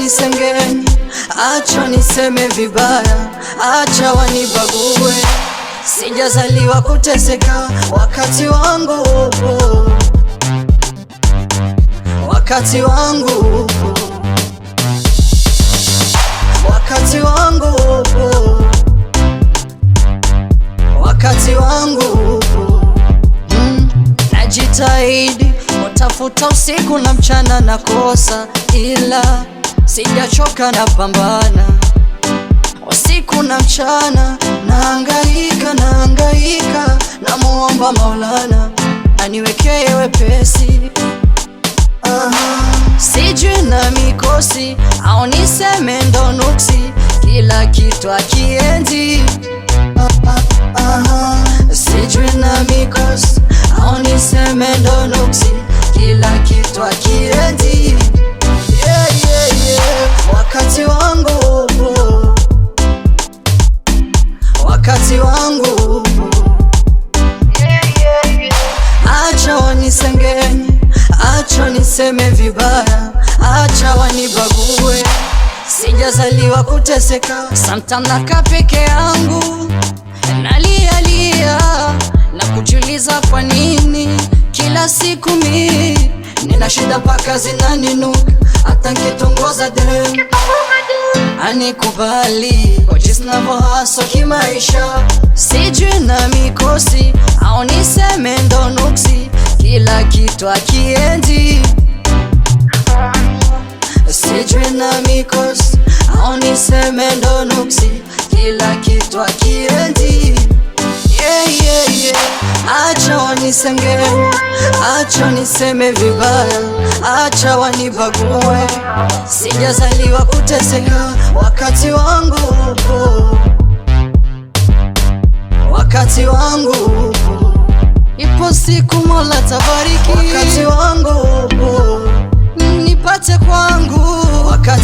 wanisengenye, acha niseme vibaya, acha wanibague. Sijazaliwa kuteseka, wakati wangu upo, wakati wangu upo, wakati wangu upo, wakati wangu upo. Najitahidi kutafuta usiku na mchana na kosa, ila sijachoka na pambana usiku na mchana, nahangaika namuomba Maulana aniwekee wepesi. Sijui na mikosi au niseme ndo nuksi, kila kitu akiendi. Sijui na mikosi au niseme ndo nuksi, kila kitu akiendi. Wakati wangu upo, wakati wangu upo. Acha wanisengenye, acha niseme vibaya, acha wanibague. Sijazaliwa kuteseka, sometimes nakaa peke yangu nalia na kujiuliza kwa nini kila siku mimi nina shida mpaka zinaninuka. Hata nikitongoza dem anikubali kwa jinsi ninavyohustle kimaisha. Sijui na mikosi au niseme ndo nuksi, kila kitu akiendi. Sijui na mikosi au niseme ndo nuksi, kila kitu akiendi. Acha wanisengenye, acha niseme vibaya, acha wanibague. Sijazaliwa kuteseka, wakati wangu upo, wakati wangu upo. Ipo siku Mola tabariki, wakati wangu upo, nipate kwangu, wakati